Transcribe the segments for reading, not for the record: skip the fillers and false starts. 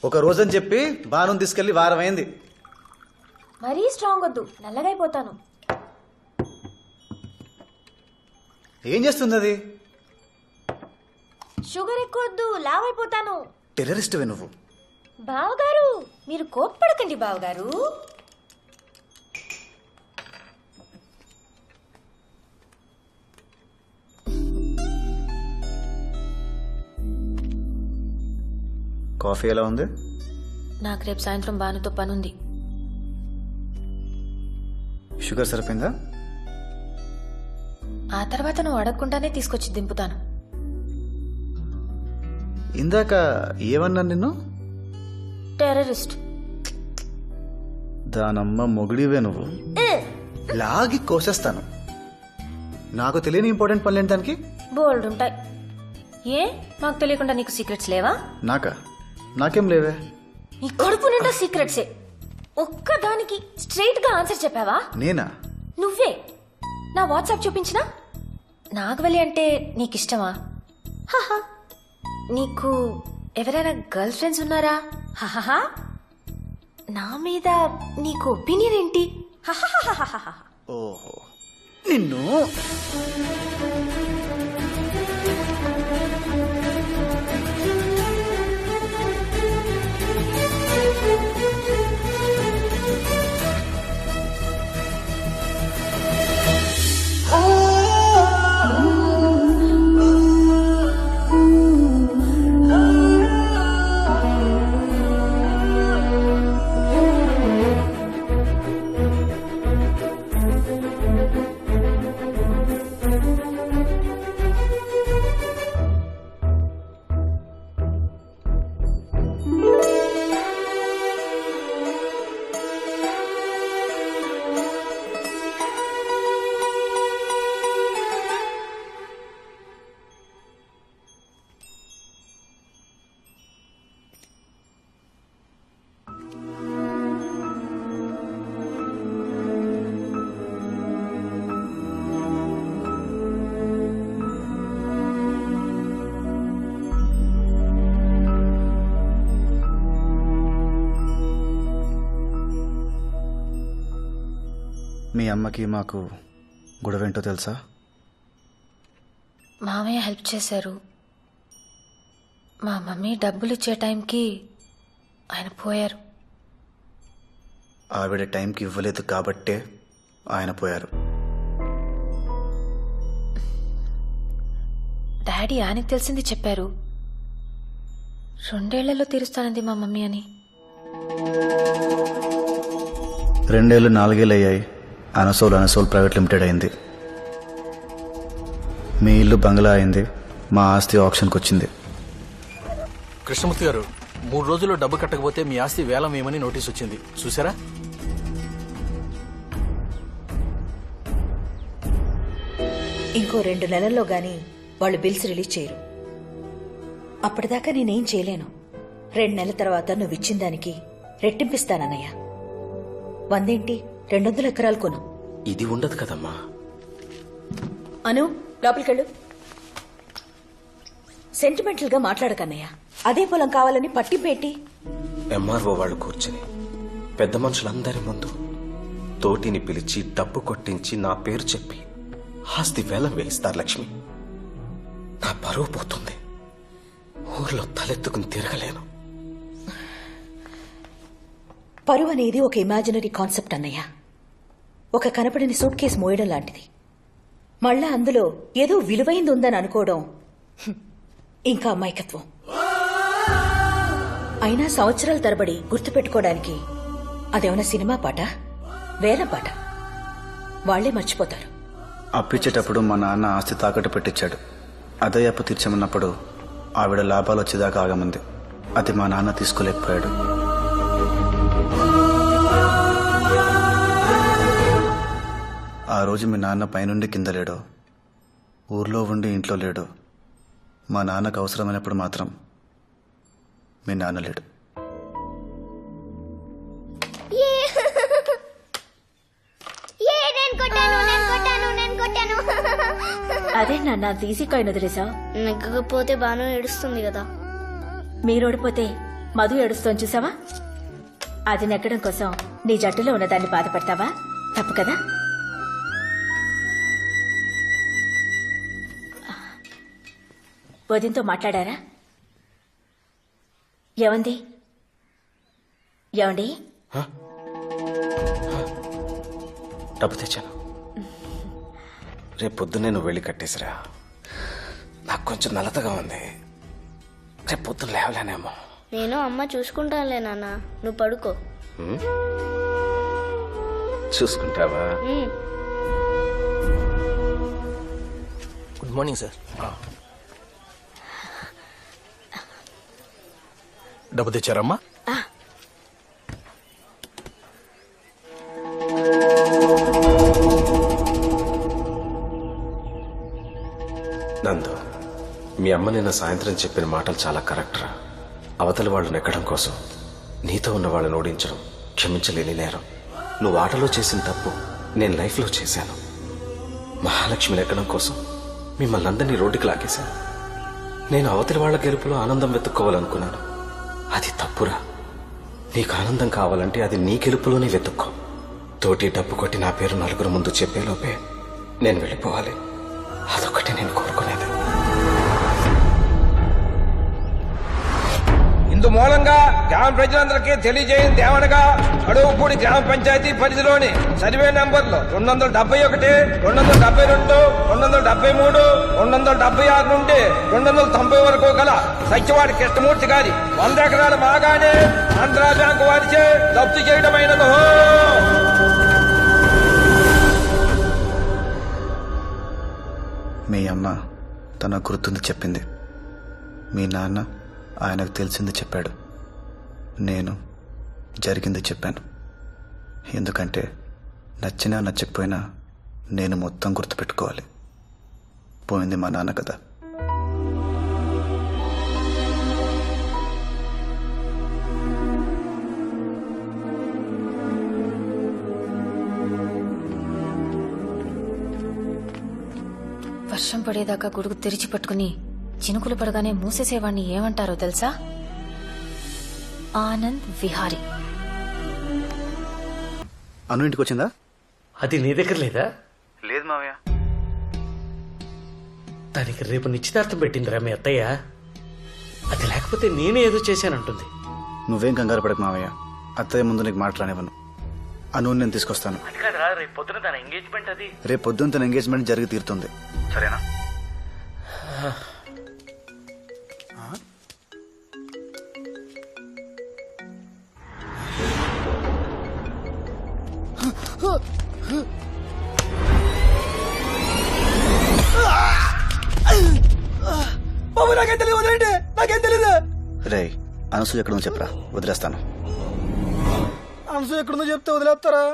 ఒక రోజని చెప్పి బాను తీసుకెళ్లి వారం అయింది. మరీ స్ట్రాంగ్ వద్దు, నల్లగైపోతాను. ఏం చేస్తుంది అది? షుగర్ ఎక్కువ వద్దు, లావైపోతాను. టెర్రరిస్ట్వే నువ్వు. బావగారు మీరు కోప్పడకండి బావగారు. కాఫీ ఎలా ఉంది? నాకు రేపు సాయంత్రం బానుతో పనుంది. షుగర్ సరిపోయిందా? ఆ తర్వాత నువ్వు అడగకుండానే తీసుకొచ్చి దింపుతాను. ఇందాక ఏమన్నా నిన్ను? టెర్రరిస్ట్. దానమ్మ మొగుడివే నువ్వు. లాగి కోసేస్తాను. నాకు తెలియని ఇంపార్టెంట్ పనులు ఏంటి దానికి? బోల్డ్ ఉంటాయి. ఏ నాకు తెలియకుండా నీకు సీక్రెట్స్ లేవా? నాకేం లేవే. నీ కడుపు నిండా సీక్రెట్సే. ఒక్కదానికి స్ట్రైట్ గా ఆన్సర్ చెప్పావా? నేనా? నువ్వే. నా వాట్సాప్ చూపించినా? నాగవల్లి అంటే నీకిష్టమా? హహా. నీకు ఎవరైనా గర్ల్ ఫ్రెండ్స్ ఉన్నారా? హహహా. నా మీద నీకు ఒపీనియన్ ఏంటి? హహహహహహహ. ఓహో నిన్ను. మీ అమ్మకి మాకు గొడవేంటో తెలుసా? మామయ్య హెల్ప్ చేశారు. మా మమ్మీ డబ్బులు ఇచ్చే టైంకి ఆయన పోయారు. ఆవిడ టైంకి ఇవ్వలేదు కాబట్టే ఆయన పోయారు. డాడీ ఆయనకు తెలిసింది చెప్పారు. 2 ఏళ్లలో తీరుస్తానంది మా మమ్మీ అని. 2 ఏళ్ళు 4 ఏళ్ళు అయ్యాయి. అనసోల్ ప్రైవేట్ లిమిటెడ్ అయింది. మీ ఇల్లు బంగ్లా అయింది. మా ఆస్తి ఆప్షన్కి వచ్చింది. కృష్ణమూర్తి గారు, 3 రోజుల్లో డబ్బు కట్టకపోతే మీ ఆస్తి వేలం వేయమని నోటీస్ వచ్చింది. చూసారా? ఇంకో 2 నెలల్లో గాని వాళ్ళు బిల్స్ రిలీజ్ చేయరు. అప్పటిదాకా నేనేం చేయలేను. 2 నెలల తర్వాత నువ్వు ఇచ్చిన దానికి రెట్టింపిస్తానన్నయ్య. 100 ఏంటి, 200 ఎకరాలు కొను. ఇది ఉండదు కదమ్మా. అను, లోపలికెళ్ళు. సెంటిమెంటల్ గా మాట్లాడకన్నయ్య. అదే పొలం కావాలని పట్టింపేటి. ఎంఆర్ఓ వాళ్ళు కూర్చుని పెద్ద మనుషులందరి ముందు తోటిని పిలిచి డబ్బు కొట్టించి నా పేరు చెప్పి ఆస్తి వేలం వేయిస్తారు లక్ష్మి. నా పరువు పోతుంది. ఊర్లో తలెత్తుకుని తిరగలేను. పరువు అనేది ఒక ఇమాజినరీ కాన్సెప్ట్ అన్నయ్య. ఒక కనపడని సూట్ కేసు మోయడం లాంటిది. మళ్ళా అందులో ఏదో విలువైంది ఉందని అనుకోవడం ఇంకా అమాయకత్వం. అయినా సంవత్సరాల తరబడి గుర్తుపెట్టుకోవడానికి అదేమన్నా సినిమా పాట, వేల పాట. వాళ్లే మర్చిపోతారు. అప్పిచ్చేటప్పుడు మా నాన్న ఆస్తి తాకట్టు పెట్టించాడు. అదే అప్పు తీర్చమన్నప్పుడు ఆవిడ లాభాలు వచ్చేదాకా ఆగమంది. అది మా నాన్న తీసుకోలేకపోయాడు. ఆ రోజు మీ నాన్న పైనుండి కింద లేడు, ఊర్లో ఉండి ఇంట్లో లేడు. మా నాన్నకు అవసరమైనప్పుడు మాత్రం మీ నాన్న లేడు. అదే నాన్న, ఈజీ కాయిన్ వదిలేసా. నెగ్గకపోతే బాను ఏడుస్తుంది కదా. మీరు ఓడిపోతే మధు ఏడుస్తోని చూసావా? అది నెగ్గడం కోసం నీ జట్టులో ఉన్న దాన్ని బాధపడతావా? తప్పు కదా. వదినతో మాట్లాడారా? ఏమండి? ఏమండి? డబ్బు తెచ్చాను. రేపు పొద్దున్నే నువ్వు వెళ్ళి కట్టేసిరా. నాకు కొంచెం నలతగా ఉంది. రేపు పొద్దున్న లేవలేనేమో. నేను అమ్మ చూసుకుంటానులే నాన్న, నువ్వు పడుకో. చూసుకుంటావా? Good morning sir. డబ్బు తెచ్చారమ్మా? నందు, మీ అమ్మ నిన్న సాయంత్రం చెప్పిన మాటలు చాలా కరెక్ట్ రా. అవతలి వాళ్ళు నెగ్గడం కోసం నీతో ఉన్న వాళ్ళని ఓడించడం క్షమించలేని నేరం. నువ్వు ఆటలో చేసిన తప్పు నేను లైఫ్లో చేశాను. మహాలక్ష్మి నెగ్గడం కోసం మిమ్మల్ని అందరినీ రోడ్డుకి లాగేశాను. నేను అవతలి వాళ్ళ గెలుపులో ఆనందం వెతుక్కోవాలనుకున్నాను. అది తప్పురా. నీకు ఆనందం కావాలంటే అది నీ గెలుపులోనే వెతుక్కో. తోటి డబ్బు కొట్టి నా పేరు నలుగురు ముందు చెప్పేలోపే నేను వెళ్ళిపోవాలి. అదొకటి నేను కోరుకునేది. ఇందు మూలంగా గ్రామ ప్రజలందరికీ తెలియజేయింది ఏమనగా, అడవుపూడి గ్రామ పంచాయతీ పరిధిలోని సర్వే నంబర్లు 271, 272, 273, 276 నుండి 290 వరకు గల సత్యవాడి కృష్ణమూర్తి గారి 100 ఎకరాల బాగానే ఆంధ్రా బ్యాంకు వారిచే జప్తు చేయడమైనదో. మీ అమ్మ తన గుర్తుంది చెప్పింది. మీ నాన్న ఆయనకు తెలిసింది చెప్పాడు. నేను జరిగింది చెప్పాను. ఎందుకంటే నచ్చినా నచ్చకపోయినా నేను మొత్తం గుర్తుపెట్టుకోవాలి. పోయింది మా నాన్న కదా. వర్షం పడేదాకా గొడుగు తెరిచి పట్టుకుని చినుకులు పడగానే మూసేసేవాణ్ణి ఏమంటారో తెలుసా? ఆనంద్ విహారీ. అను ఇంటికి వచ్చిందా? అది నీ దగ్గర లేదా? లేదు మావయ్య. దానికి రేపు నిశ్చితార్థం పెట్టిందిరా మీ అత్తయ్య. అది లేకపోతే నేనే ఏదో చేశానంటుంది. నువ్వేం కంగారు పడకు మావయ్య. అత్తయ్య ముందు నీకు మాట్లాడనివ్వను. అను నేను తీసుకొస్తాను. రేపు పొద్దున తన ఎంగేజ్మెంట్. అది రేపు పొద్దున్న తన ఎంగేజ్మెంట్ జరిగి తీరుతుంది. సరేనా? రే, అనసూయ ఎక్కడుందో చెప్పరా, వదిలేస్తాను. అనసూయ ఎక్కడుందో చెప్తే వదిలేస్తారా?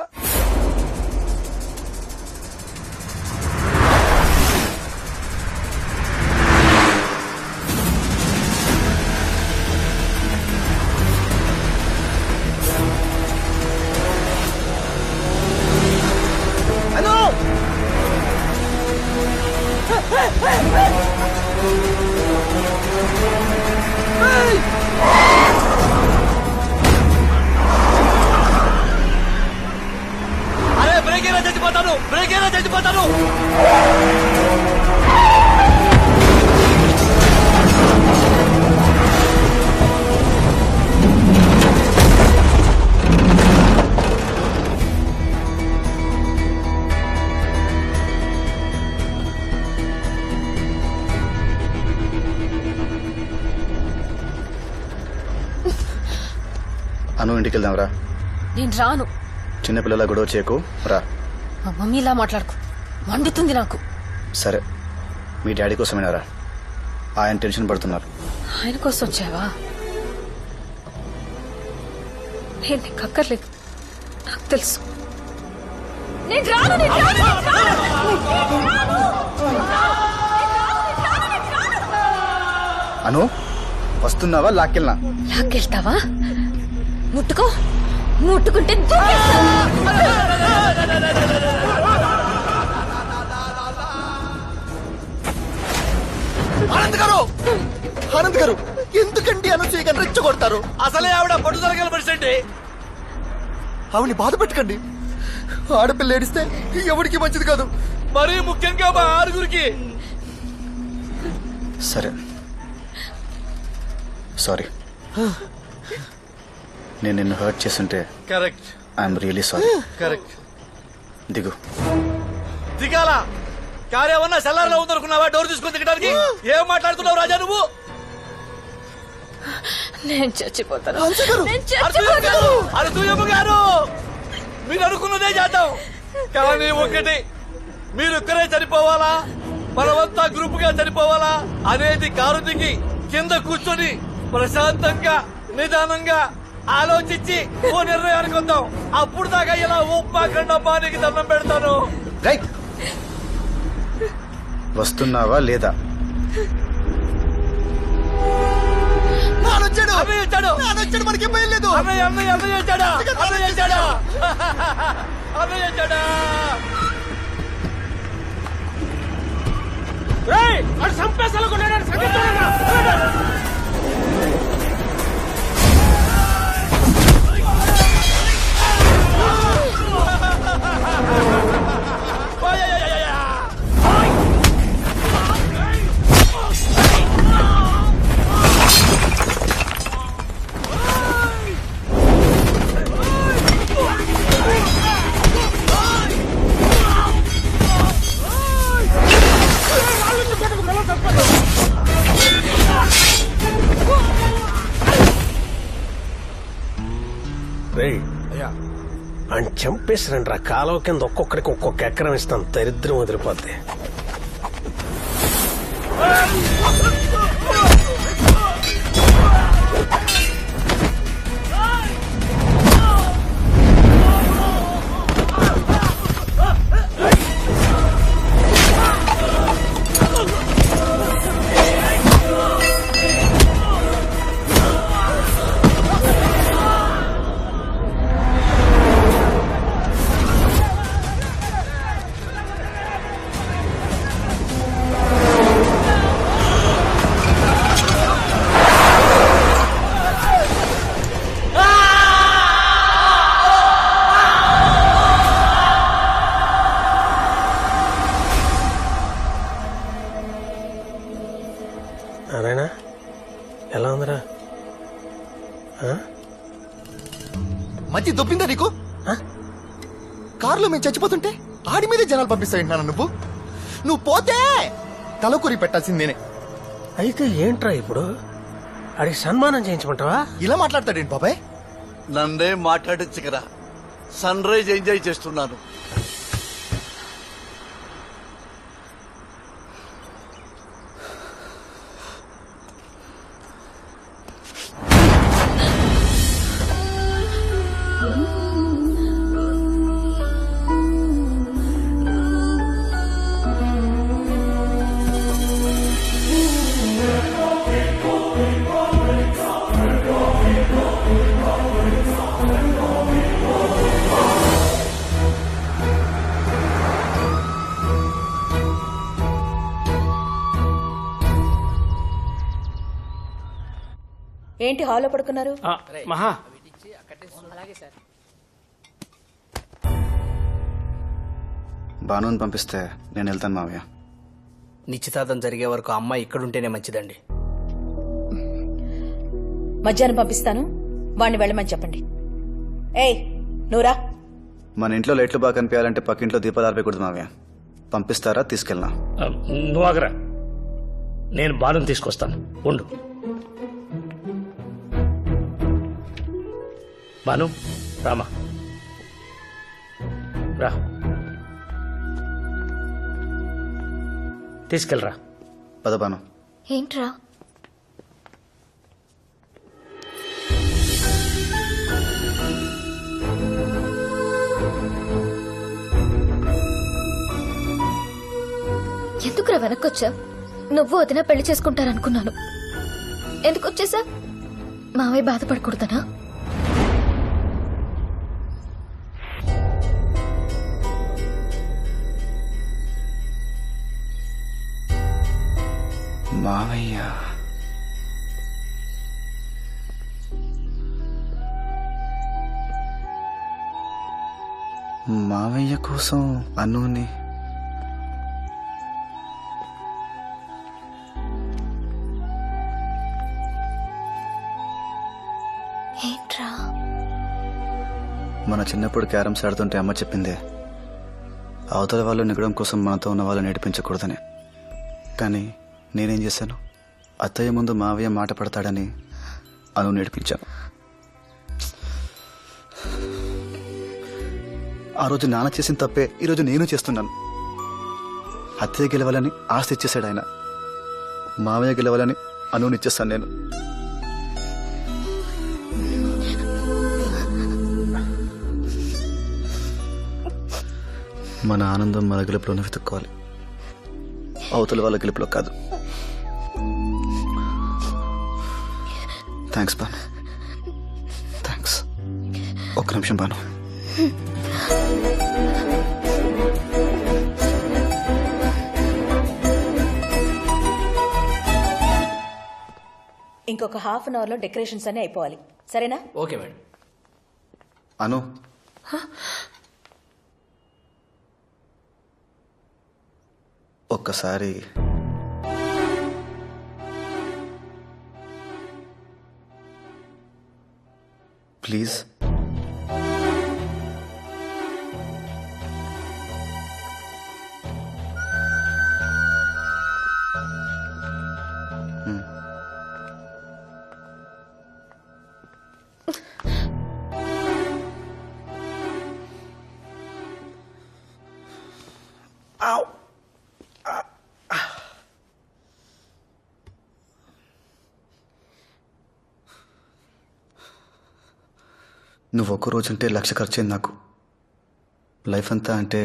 అరే బ్రేక్ అయినా చచ్చిపోతాను, బ్రేక్ అయినా చచ్చిపోతాను. అను ఇంటికి వెళ్దాం రా. నేను రాను. చిన్నపిల్లల గొడవ చేయకు, రా. మా మమ్మీలా మాట్లాడుకో, మండుతుంది నాకు. సరే, మీ డాడీ కోసమేనా రా? ఆయన టెన్షన్ పడుతున్నారు. ఆయన కోసం వచ్చావా? నేను నీకు అక్కర్లేదు, నాకు తెలుసు. నేను రాను, నేను రాను, నేను రాను. అను, వస్తున్నావా? లాక్కెళ్ళనా? లాక్కెళ్తావా? ముట్టుకో, ముట్టుకుంటే ఆనంద్ గారు, ఆనంద్ గారు ఎందుకండి అనసూయ రెచ్చగొడతారు? అసలే ఆవిడ పట్టుదల పరిస్థితి. ఆవిని బాధ పెట్టకండి. ఆడపిల్ల ఏడిస్తే ఎవరికి మంచిది కాదు. మరీ ముఖ్యంగా మా ఆరుగురికి. సరే, సారీ. నేను నిన్ను హర్ట్ చేస్తుంటే correct. I'm really sorry. Correct. దిగు. దిగాల కార్యమన్నా సెల్లార్లో ఉందనుకున్నావా? డోర్ తీసుకుని దిగడానికి ఏం మాట్లాడుతున్నావు రాజా నువ్వు? నేను చచ్చిపోతాను. అరుతూయమ్మ గారు, మీరు అనుకున్నదే చేద్దాం. కానీ ఒకటి, మీరు ఇక్కడే చనిపోవాలా, మనమంతా గ్రూప్ గా చనిపోవాలా అనేది కారు దిగి కింద కూర్చొని ప్రశాంతంగా నిదానంగా ఆలోచించి ఓ నిర్ణయానికి వద్దాం. అప్పుడు దాకా ఇలా ఉప్మాకండమ్మా నీకు దండం పెడతాను. రైట్. వస్తున్నావా లేదా? అన్నయ్య వచ్చాడు. మనకి భయం లేదు. అన్నయ్య వచ్చాడా? అన్నయ్య వచ్చాడా? అన్నయ్య వచ్చాడా? అటు సంపేసలు అని చంపేసిరండి రా. కాలువ కింద ఒక్కొక్కడికి ఒక్కొక్క ఎకరం ఇస్తాం. దరిద్రం వదిలిపోద్ది. అరేనా ఎలా ఉందిరా? మధ్య దొబ్బిందా నీకు? కారులో మేము చచ్చిపోతుంటే ఆడి మీదే జనాలు పంపిస్తాయంటున్నాను. నువ్వు పోతే తలకూరి పెట్టాల్సింది నేనే. అయితే ఏంట్రా ఇప్పుడు? అడిగి సన్మానం చేయించమంటావా? ఇలా మాట్లాడతాడేంటి బాబాయ్? నన్నే మాట్లాడచ్చు కదా. సన్ రైజ్ ఎంజాయ్ చేస్తున్నాను. ఏంటి హాల్లో పడుకున్నారు? మహా బానుని పంపిస్తే నేను వెళ్తాను మావయ్య. నిశ్చితార్థం జరిగే వరకు అమ్మాయి ఇక్కడుంటేనే మంచిదండి. మధ్యాహ్నం పంపిస్తాను. వాణ్ణి వెళ్ళమని చెప్పండి. ఏయ్ నువ్వురా. మన ఇంట్లో లైట్లు బాగా కనిపించాలంటే పక్కింట్లో దీపాలు ఆర్పేయకూడదు మావయ్య. పంపిస్తారా? తీసుకెళ్ళనా? నువ్వు ఆగరా, నేను బాలుని తీసుకొస్తాను. ఉండు. బాను రామా రా, తీసుకెళ్ళరా. పద బాను. ఏంట్రా? ఎందుకురా వెనక్కొచ్చా? నువ్వు వదిన పెళ్లి చేసుకుంటారనుకున్నాను. ఎందుకు వచ్చేసా? మావయ్య బాధపడకూడదనా? మావయ్య మావయ్య కోసం అనుని ఏంట్రా? మన చిన్నప్పుడు క్యారమ్స్ ఆడుతుంటే అమ్మ చెప్పిందే అవతల వాళ్ళు నిగడం కోసం మనతో ఉన్న వాళ్ళని నేర్పించకూడదని. కానీ నేనేం చేశాను? అత్తయ్య ముందు మావయ్య మాట పడతాడని అను నేర్పించాను. ఆ రోజు నాన్న చేసిన తప్పే ఈరోజు నేను చేస్తున్నాను. అత్తయ్య గెలవాలని ఆస్తి ఇచ్చేశాడు ఆయన, మావయ్య గెలవాలని అనునిచ్చేస్తాను నేను. మన ఆనందం మన గెలుపులోనే వెతుక్కోవాలి, అవతల వాళ్ళ గెలుపులో కాదు. Thanks Banu, thanks. ఒక్క నిమిషం బాను. ఇంకొక హాఫ్ అన్ అవర్లో డెకరేషన్స్ అన్ని అయిపోవాలి, సరేనా? Okay madam. అను, ఒక్కసారి ప్లీజ్. నువ్వు ఒక్క రోజంటే 1,00,000 ఖర్చయింది నాకు. లైఫ్ అంతా అంటే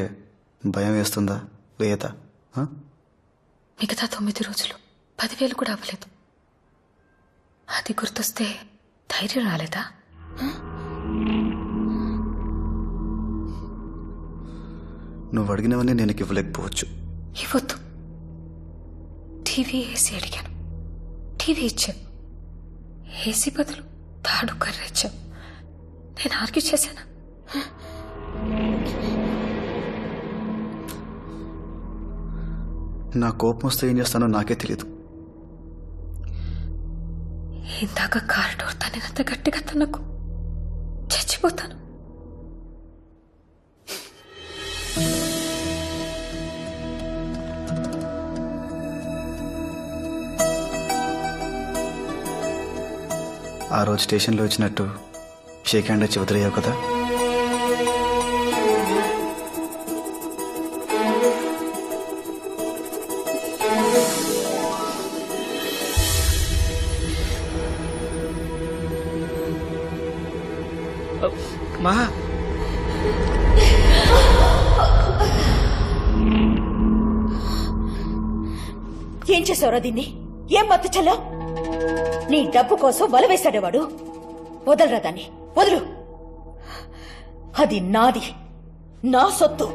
భయం వేస్తుందా, వేయదా? మిగతా 9 రోజులు 10,000 కూడా అవ్వలేదు. అది గుర్తొస్తే ధైర్యం రాలేదా? నువ్వు అడిగినవన్నీ నేను ఇవ్వలేకపోవచ్చు. ఇవ్వద్దు. టీవీ ఏసీ అడిగాను, టీవీ ఇచ్చావు. ఏసీ బదులు తాడు కర్ర ఇచ్చావు. నేను ఆర్గ్యూ చేశానా? నా కోపం వస్తే ఏం చేస్తానో నాకే తెలియదు. ఇందాక కార్ డోర్ తన్నినంత గట్టిగా తనకు చచ్చిపోతాను. ఆ రోజు స్టేషన్లో ఇచ్చినట్టు షేక్ హ్యాండ్ వచ్చి వదిలేయావు కదా. మా ఏం చేసావురా దీన్ని? ఏం మత్తు చల్లో? నీ డబ్బు కోసం వల వేశాడేవాడు. వదలరా దాన్ని, వదులు. అది నాది, నా సొత్తు.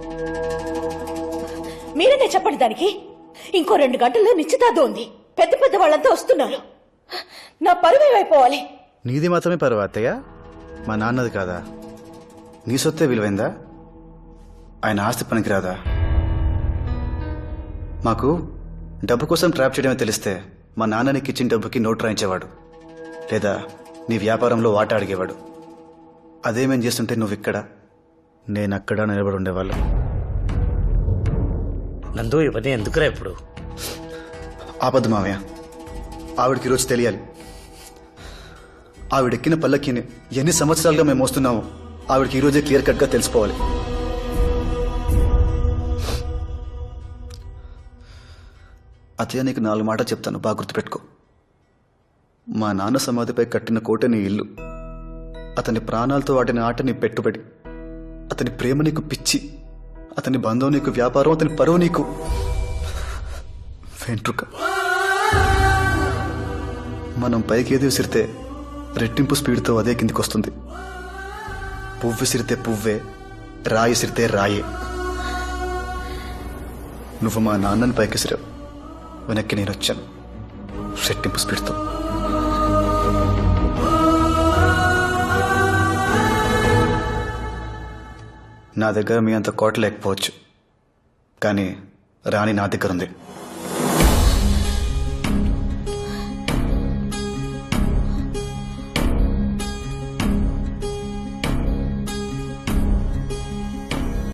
మీరనే చెప్పండి దానికి. ఇంకో 2 గంటల్లో నిశ్చితార్థం ఉంది. పెద్ద పెద్ద వాళ్ళంతా వస్తున్నారు. నా పరువేమైపోవాలి. నీది మాత్రమే పరువు అత్తయ్య, మా నాన్నది కాదా? నీ సొత్తే విలువైందా? ఆయన ఆస్తి పనికిరాదా? మాకు డబ్బు కోసం ట్రాప్ చేయడమే తెలిస్తే మా నాన్న నీకు ఇచ్చిన డబ్బుకి నోట్ రాయించేవాడు, లేదా నీ వ్యాపారంలో వాటా అడిగేవాడు. అదేమేం చేస్తుంటే నువ్వు ఇక్కడ, నేనక్కడ నిలబడి ఉండేవాళ్ళు. నందు ఇవన్నీ ఎందుకురా ఇప్పుడు? ఆపద్దు మావయ్య, ఆవిడకి ఈరోజు తెలియాలి. ఆవిడెక్కిన పల్లకిని ఎన్ని సంవత్సరాలుగా మేము మోస్తున్నామో ఆవిడకి ఈరోజే క్లియర్ కట్గా తెలిసిపోవాలి. అతయ్య, నీకు 4 మాటలు చెప్తాను, బాగా గుర్తుపెట్టుకో. మా నాన్న సమాధిపై కట్టిన కోట నీ ఇల్లు, అతని ప్రాణాలతో వాటిని ఆట నీ పెట్టుబడి, అతని ప్రేమ నీకు పిచ్చి, అతని బంధం నీకు వ్యాపారం, అతని పరువు నీకు వెంట్రుక. మనం పైకి ఏది విసిరితే రెట్టింపు స్పీడ్తో అదే కిందికి వస్తుంది. పువ్వు విసిరితే పువ్వే, రాయి విసిరితే రాయే. నువ్వు మా నాన్నని పైకి విసిరావు, వెనక్కి నేను వచ్చాను రెట్టింపు స్పీడ్తో. నా దగ్గర మీ అంత కోట లేకపోవచ్చు, కానీ రాణి నా దగ్గర ఉంది.